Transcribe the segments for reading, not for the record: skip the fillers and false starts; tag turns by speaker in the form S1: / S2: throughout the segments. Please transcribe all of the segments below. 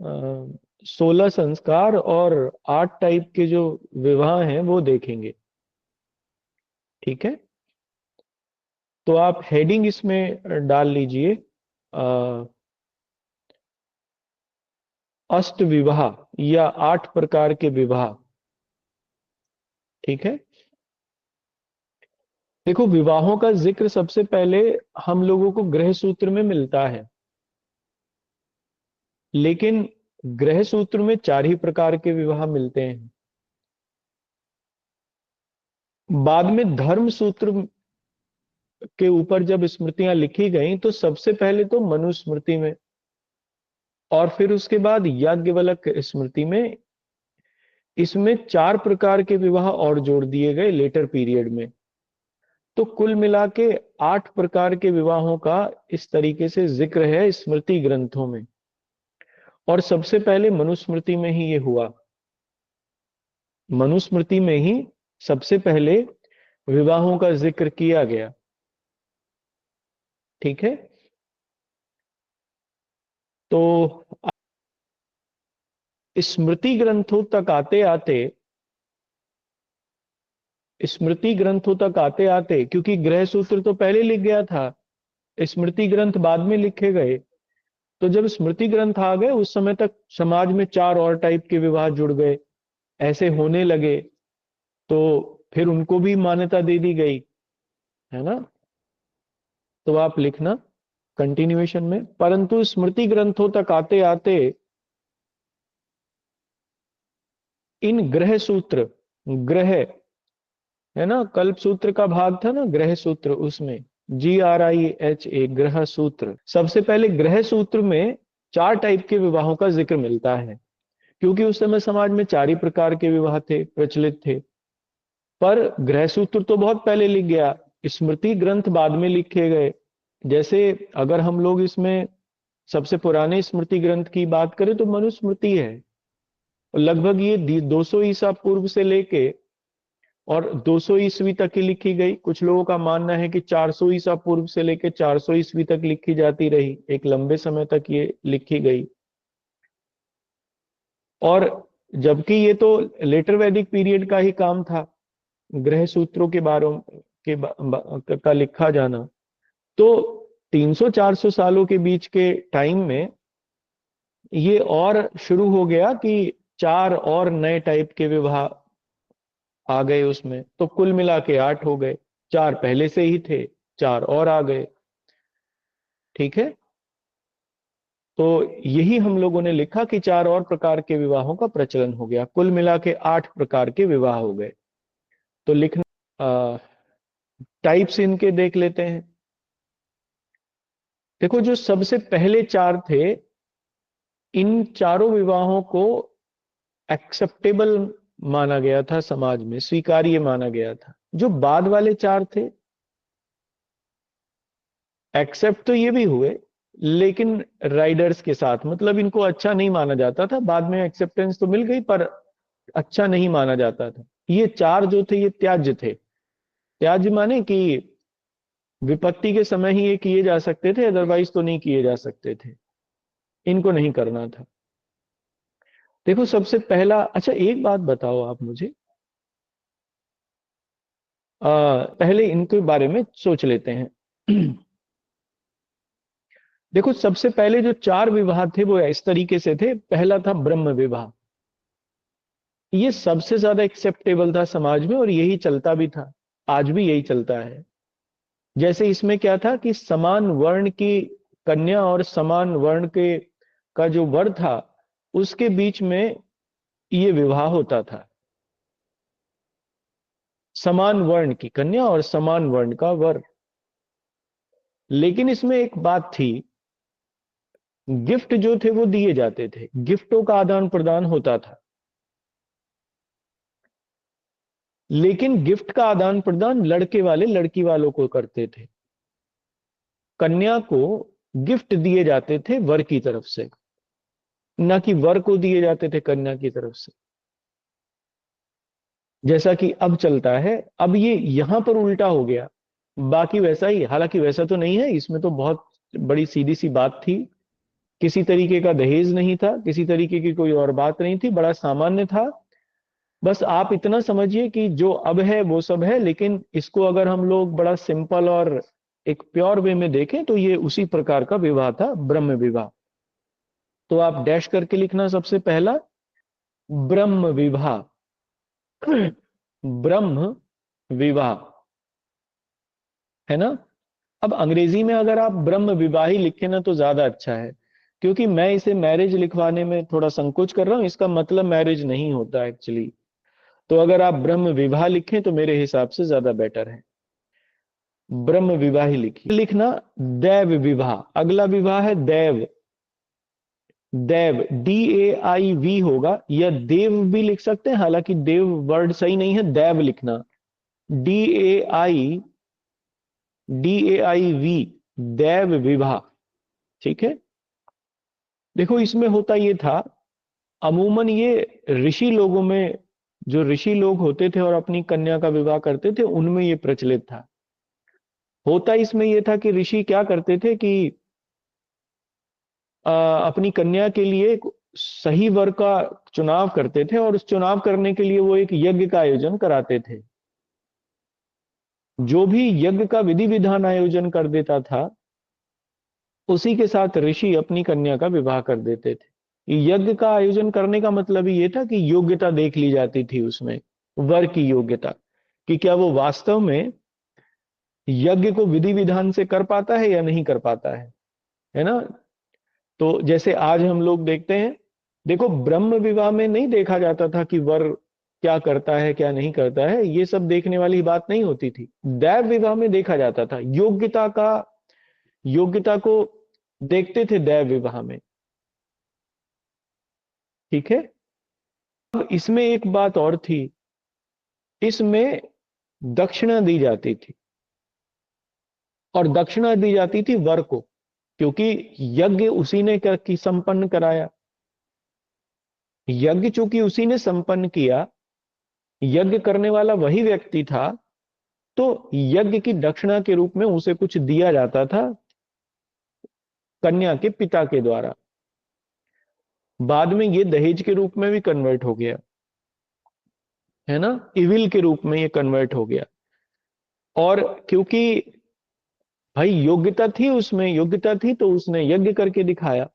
S1: 16 संस्कार और 8 टाइप के जो विवाह हैं वो देखेंगे। ठीक है, तो आप हेडिंग इसमें डाल लीजिए, अष्ट विवाह या 8 प्रकार के विवाह। ठीक है, देखो विवाहों का जिक्र सबसे पहले हम लोगों को गृह सूत्र में मिलता है, लेकिन गृह सूत्र में 4 ही प्रकार के विवाह मिलते हैं। बाद में धर्म सूत्र के ऊपर जब स्मृतियां लिखी गई तो सबसे पहले तो मनुस्मृति में, और फिर उसके बाद याज्ञवल्क्य स्मृति में इसमें 4 प्रकार के विवाह और जोड़ दिए गए लेटर पीरियड में। तो कुल मिला के 8 प्रकार के विवाहों का इस तरीके से जिक्र है स्मृति ग्रंथों में, और सबसे पहले मनुस्मृति में ही ये हुआ। मनुस्मृति में ही सबसे पहले विवाहों का जिक्र किया गया। ठीक है, तो स्मृति ग्रंथों तक आते आते, स्मृति ग्रंथों तक आते आते, क्योंकि गृह सूत्र तो पहले लिख गया था, स्मृति ग्रंथ बाद में लिखे गए, तो जब स्मृति ग्रंथ आ गए उस समय तक समाज में 4 और टाइप के विवाह जुड़ गए, ऐसे होने लगे, तो फिर उनको भी मान्यता दे दी गई, है ना। तो आप लिखना कंटिन्यूएशन में, परंतु स्मृति ग्रंथों तक आते आते इन ग्रह सूत्र, ग्रह है ना, कल्प सूत्र का भाग था ना ग्रह सूत्र, उसमें GRIH ग्रह सूत्र, सबसे पहले ग्रह सूत्र में 4 टाइप के विवाहों का जिक्र मिलता है, क्योंकि उस समय समाज में 4 ही प्रकार के विवाह थे, प्रचलित थे। पर गृह सूत्र तो बहुत पहले लिख गया, स्मृति ग्रंथ बाद में लिखे गए। जैसे अगर हम लोग इसमें सबसे पुराने स्मृति ग्रंथ की बात करें तो मनुस्मृति है, लगभग ये 200 ईसा पूर्व से लेके और 200 ईस्वी तक की लिखी गई। कुछ लोगों का मानना है कि 400 ईसा पूर्व से लेकर 400 ईस्वी तक लिखी जाती रही, एक लंबे समय तक ये लिखी गई। और जबकि ये तो लेटर वैदिक पीरियड का ही काम था, ग्रह सूत्रों के बारे का लिखा जाना, तो 300-400 सालों के बीच के टाइम में ये और शुरू हो गया कि 4 और नए टाइप के विवाह आ गए उसमें, तो कुल मिला के 8 हो गए। 4 पहले से ही थे, 4 और आ गए। ठीक है, तो यही हम लोगों ने लिखा कि 4 और प्रकार के विवाहों का प्रचलन हो गया, कुल मिला के 8 प्रकार के विवाह हो गए। तो लिखना टाइप्स इनके देख लेते हैं। देखो जो सबसे पहले 4 थे, इन चारों विवाहों को एक्सेप्टेबल माना गया था, समाज में स्वीकार्य माना गया था। जो बाद वाले 4 थे, एक्सेप्ट तो ये भी हुए, लेकिन राइडर्स के साथ, मतलब इनको अच्छा नहीं माना जाता था। बाद में एक्सेप्टेंस तो मिल गई पर अच्छा नहीं माना जाता था। ये 4 जो थे ये त्याज्य थे। त्याज्य माने कि विपत्ति के समय ही ये किए जा सकते थे, अदरवाइज तो नहीं किए जा सकते थे, इनको नहीं करना था। देखो सबसे पहला, अच्छा एक बात बताओ आप मुझे, पहले इनके बारे में सोच लेते हैं। देखो सबसे पहले जो 4 विवाह थे वो इस तरीके से थे। पहला था ब्रह्म विवाह, ये सबसे ज्यादा एक्सेप्टेबल था समाज में, और यही चलता भी था, आज भी यही चलता है। जैसे इसमें क्या था कि समान वर्ण की कन्या और समान वर्ण के का जो वर था, उसके बीच में ये विवाह होता था। समान वर्ण की कन्या और समान वर्ण का वर। लेकिन इसमें एक बात थी, गिफ्ट जो थे वो दिए जाते थे, गिफ्टों का आदान प्रदान होता था। लेकिन गिफ्ट का आदान प्रदान लड़के वाले लड़की वालों को करते थे, कन्या को गिफ्ट दिए जाते थे वर की तरफ से, ना कि वर को दिए जाते थे कन्या की तरफ से, जैसा कि अब चलता है। अब ये यहां पर उल्टा हो गया, बाकी वैसा ही, हालांकि वैसा तो नहीं है, इसमें तो बहुत बड़ी सीधी सी बात थी किसी तरीके का दहेज नहीं था, किसी तरीके की कोई और बात नहीं थी, बड़ा सामान्य था। बस आप इतना समझिए कि जो अब है वो सब है, लेकिन इसको अगर हम लोग बड़ा सिंपल और एक प्योर वे में देखें तो ये उसी प्रकार का विवाह था, ब्रह्म विवाह। तो आप डैश करके लिखना सबसे पहला, ब्रह्म विवाह। ब्रह्म विवाह, है ना। अब अंग्रेजी में अगर आप ब्रह्म विवाही लिखें ना तो ज्यादा अच्छा है, क्योंकि मैं इसे मैरिज लिखवाने में थोड़ा संकोच कर रहा हूं, इसका मतलब मैरिज नहीं होता एक्चुअली। तो अगर आप ब्रह्म विवाह लिखें तो मेरे हिसाब से ज्यादा बेटर है। ब्रह्म विवाही लिखिए। लिखना दैव विवाह, अगला विवाह है दैव। दैव, DAIV होगा, या देव भी लिख सकते हैं, हालांकि देव वर्ड सही नहीं है, दैव लिखना। DAIV, दैव विवाह। ठीक है। देखो इसमें होता ये था, अमूमन ये ऋषि लोगों में, जो ऋषि लोग होते थे और अपनी कन्या का विवाह करते थे, उनमें ये प्रचलित था। होता इसमें ये था कि ऋषि क्या करते थे कि अपनी कन्या के लिए एक सही वर का चुनाव करते थे, और उस चुनाव करने के लिए वो एक यज्ञ का आयोजन कराते थे। जो भी यज्ञ का विधि विधान आयोजन कर देता था, उसी के साथ ऋषि अपनी कन्या का विवाह कर देते थे। यज्ञ का आयोजन करने का मतलब ही ये था कि योग्यता देख ली जाती थी उसमें, वर की योग्यता, कि क्या वो वास्तव में यज्ञ को विधि विधान से कर पाता है या नहीं कर पाता है ना। तो जैसे आज हम लोग देखते हैं, देखो ब्रह्म विवाह में नहीं देखा जाता था कि वर क्या करता है क्या नहीं करता है, ये सब देखने वाली बात नहीं होती थी। दैव विवाह में देखा जाता था, योग्यता को देखते थे दैव विवाह में। ठीक है। अब इसमें एक बात और थी, इसमें दक्षिणा दी जाती थी, और दक्षिणा दी जाती थी वर को, क्योंकि यज्ञ उसी ने की संपन्न कराया। यज्ञ चूंकि उसी ने संपन्न किया, यज्ञ करने वाला वही व्यक्ति था, तो यज्ञ की दक्षिणा के रूप में उसे कुछ दिया जाता था कन्या के पिता के द्वारा। बाद में ये दहेज के रूप में भी कन्वर्ट हो गया, है ना, इविल के रूप में ये कन्वर्ट हो गया। और क्योंकि भाई योग्यता थी उसमें, योग्यता थी तो उसने यज्ञ करके दिखाया,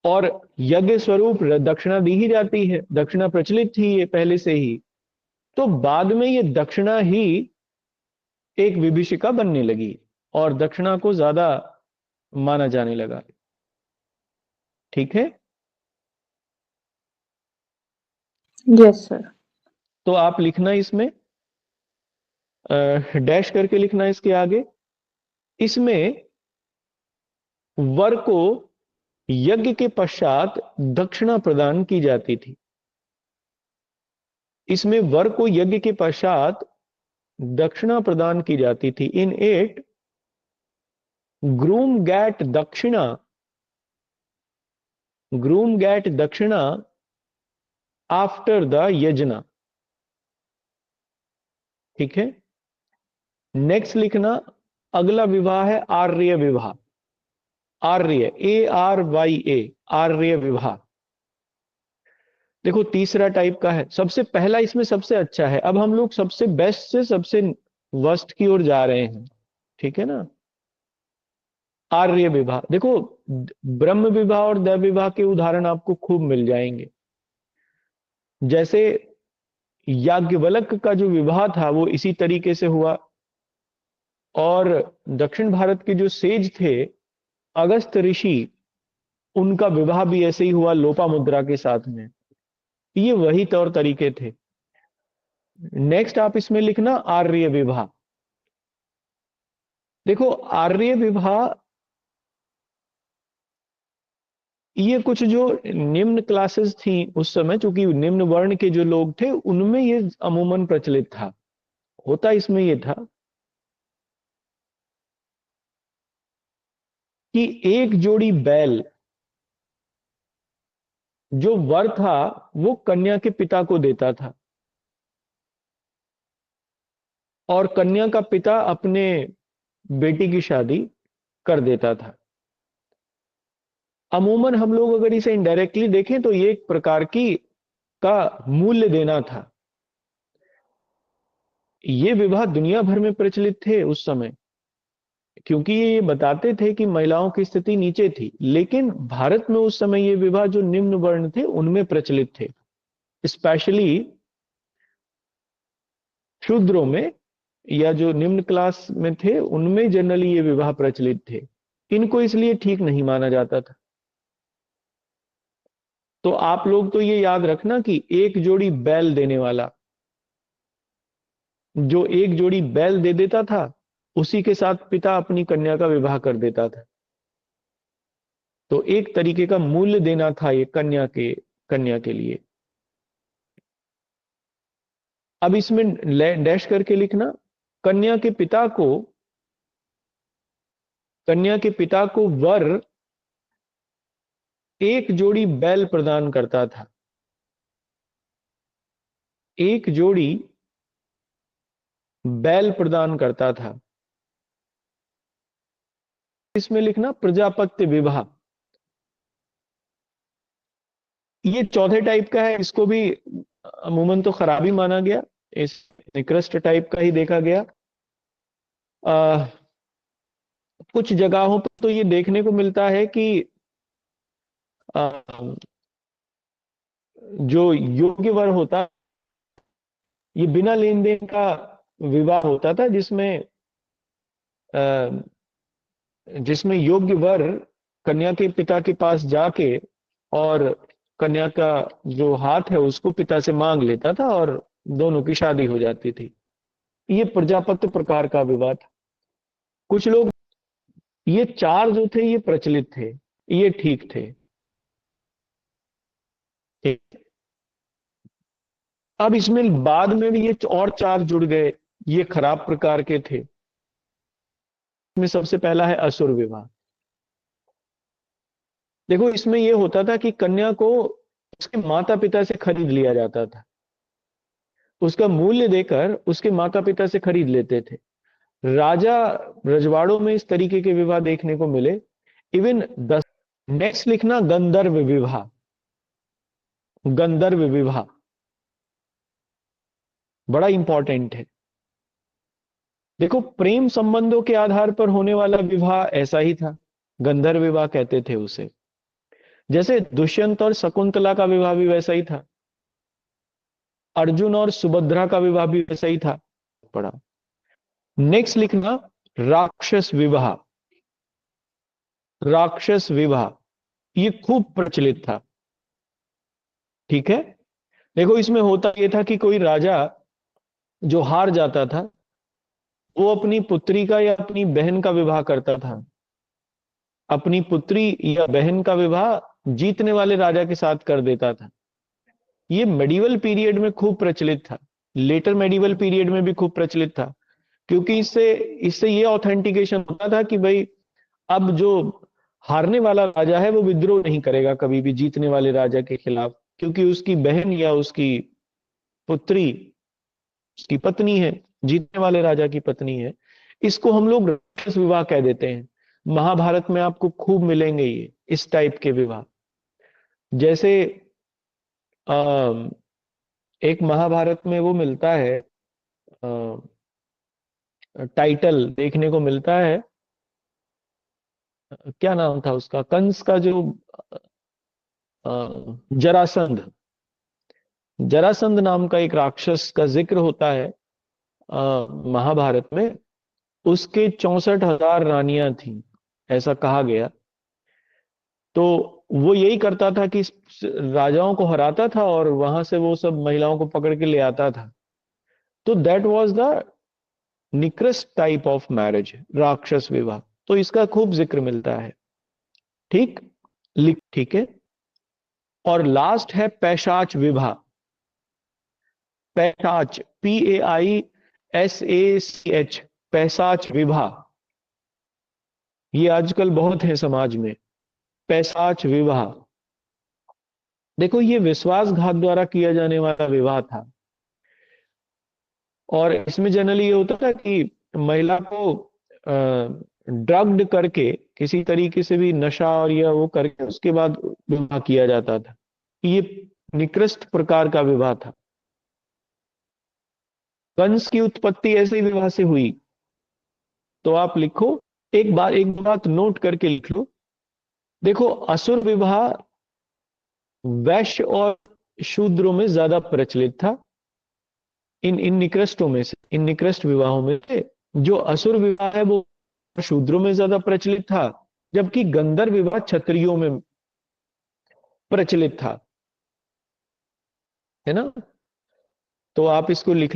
S1: और यज्ञ स्वरूप दक्षिणा दी ही जाती है, दक्षिणा प्रचलित थी ये पहले से ही। तो बाद में ये दक्षिणा ही एक विभीषिका बनने लगी, और दक्षिणा को ज्यादा माना जाने लगा। ठीक है।
S2: Yes sir.
S1: तो आप लिखना इसमें डैश करके लिखना इसके आगे। इसमें वर को यज्ञ के पश्चात दक्षिणा प्रदान की जाती थी। इसमें वर को यज्ञ के पश्चात दक्षिणा प्रदान की जाती थी। इन इट ग्रूम गैट दक्षिणा, ग्रूम गैट दक्षिणा आफ्टर द यजना। ठीक है। नेक्स्ट लिखना, अगला विवाह है आर्य विवाह। आर्य, ARYA, आर्य विवाह। देखो तीसरा टाइप का है, सबसे पहला इसमें सबसे अच्छा है। अब हम लोग सबसे बेस्ट से सबसे वर्स्ट की ओर जा रहे हैं। ठीक है ना। आर्य विवाह, देखो ब्रह्म विवाह और दैव विवाह के उदाहरण आपको खूब मिल जाएंगे। जैसे याज्ञवल्क्य का जो विवाह था वो इसी तरीके से हुआ, और दक्षिण भारत के जो सेज थे, अगस्त ऋषि, उनका विवाह भी ऐसे ही हुआ लोपामुद्रा के साथ में। ये वही तौर तरीके थे। नेक्स्ट आप इसमें लिखना आर्य विवाह। देखो आर्य विवाह, ये कुछ जो निम्न क्लासेस थी उस समय, चूंकि निम्न वर्ण के जो लोग थे उनमें ये अमूमन प्रचलित था। होता इसमें ये था कि एक जोड़ी बैल, जो वर था वो कन्या के पिता को देता था, और कन्या का पिता अपने बेटी की शादी कर देता था। अमूमन हम लोग अगर इसे इनडायरेक्टली देखें तो ये एक प्रकार की का मूल्य देना था। ये विवाह दुनिया भर में प्रचलित थे उस समय, क्योंकि ये बताते थे कि महिलाओं की स्थिति नीचे थी। लेकिन भारत में उस समय ये विवाह जो निम्न वर्ण थे उनमें प्रचलित थे, स्पेशली शूद्रों में, या जो निम्न क्लास में थे उनमें जनरली ये विवाह प्रचलित थे। इनको इसलिए ठीक नहीं माना जाता था। तो आप लोग तो ये याद रखना कि एक जोड़ी बैल देने वाला, जो एक जोड़ी बैल दे देता था, उसी के साथ पिता अपनी कन्या का विवाह कर देता था। तो एक तरीके का मूल्य देना था ये कन्या के लिए। अब इसमें डैश करके लिखना, कन्या के पिता को कन्या के पिता को वर एक जोड़ी बैल प्रदान करता था। एक जोड़ी बैल प्रदान करता था। इसमें लिखना प्रजापत्य विवाह। ये चौथे टाइप का है, इसको भी अमूमन तो खराबी माना गया, इस निकृष्ट टाइप का ही देखा गया। कुछ जगहों पर तो ये देखने को मिलता है कि आ, जो योग्य वर होता, ये बिना लेन देन का विवाह होता था, अ, जिसमें योग्य वर कन्या के पिता के पास जाके और कन्या का जो हाथ है उसको पिता से मांग लेता था और दोनों की शादी हो जाती थी। ये प्रजापत्य प्रकार का विवाह था। कुछ लोग, ये चार जो थे ये प्रचलित थे, ये ठीक थे। ठीक। अब इसमें बाद में भी ये और चार जुड़ गए, ये खराब प्रकार के थे। इसमें सबसे पहला है असुर विवाह। देखो, इसमें यह होता था कि कन्या को उसके माता पिता से खरीद लिया जाता था। उसका मूल्य देकर उसके माता पिता से खरीद लेते थे। राजा रजवाड़ों में इस तरीके के विवाह देखने को मिले। इवन दस नेक्स्ट लिखना गंधर्व विवाह। गंधर्व विवाह बड़ा इंपॉर्टेंट है। देखो, प्रेम संबंधों के आधार पर होने वाला विवाह ऐसा ही था, गंधर्व विवाह कहते थे उसे। जैसे दुष्यंत और शकुंतला का विवाह भी वैसा ही था, अर्जुन और सुभद्रा का विवाह भी वैसा ही था। पढ़ा। नेक्स्ट लिखना राक्षस विवाह। राक्षस विवाह ये खूब प्रचलित था। ठीक है। देखो, इसमें होता यह था कि कोई राजा जो हार जाता था वो अपनी पुत्री का या अपनी बहन का विवाह करता था। अपनी पुत्री या बहन का विवाह जीतने वाले राजा के साथ कर देता था। ये मेडिवल पीरियड में खूब प्रचलित था, लेटर मेडिवल पीरियड में भी खूब प्रचलित था, क्योंकि इससे इससे ये ऑथेंटिकेशन होता था कि भाई अब जो हारने वाला राजा है वो विद्रोह नहीं करेगा कभी भी जीतने वाले राजा के खिलाफ, क्योंकि उसकी बहन या उसकी पुत्री उसकी पत्नी है, जीतने वाले राजा की पत्नी है। इसको हम लोग राक्षस विवाह कह देते हैं। महाभारत में आपको खूब मिलेंगे ये इस टाइप के विवाह। जैसे एक महाभारत में वो मिलता है, टाइटल देखने को मिलता है, क्या नाम था उसका, कंस का जो जरासंध। जरासंध नाम का एक राक्षस का जिक्र होता है महाभारत में। उसके 64,000 रानियां थीं, ऐसा कहा गया। तो वो यही करता था कि राजाओं को हराता था और वहां से वो सब महिलाओं को पकड़ के ले आता था। तो दैट वाज द निकृष्ट टाइप ऑफ मैरिज, राक्षस विवाह। तो इसका खूब जिक्र मिलता है। ठीक, लिख, ठीक है। और लास्ट है पैशाच विवाह। पैशाच, PAISACH, पैशाच विवाह। ये आजकल बहुत है समाज में, पैशाच विवाह। देखो, ये विश्वासघात द्वारा किया जाने वाला विवाह था। और इसमें जनरली ये होता था कि महिला को ड्रग्ड करके, किसी तरीके से भी नशा और यह वो करके उसके बाद विवाह किया जाता था। ये निकृष्ट प्रकार का विवाह था। कंस की उत्पत्ति ऐसे विवाह से हुई। तो आप लिखो, एक बात नोट करके लिख लो। देखो, असुर विवाह वैश्य और शूद्रों में ज्यादा प्रचलित था। इन निकृष्टों में से, इन निकृष्ट विवाहों में से जो असुर विवाह है वो शूद्रों में ज्यादा प्रचलित था, जबकि गंधर्व विवाह क्षत्रियों में प्रचलित था। है ना? तो आप इसको लिख लो।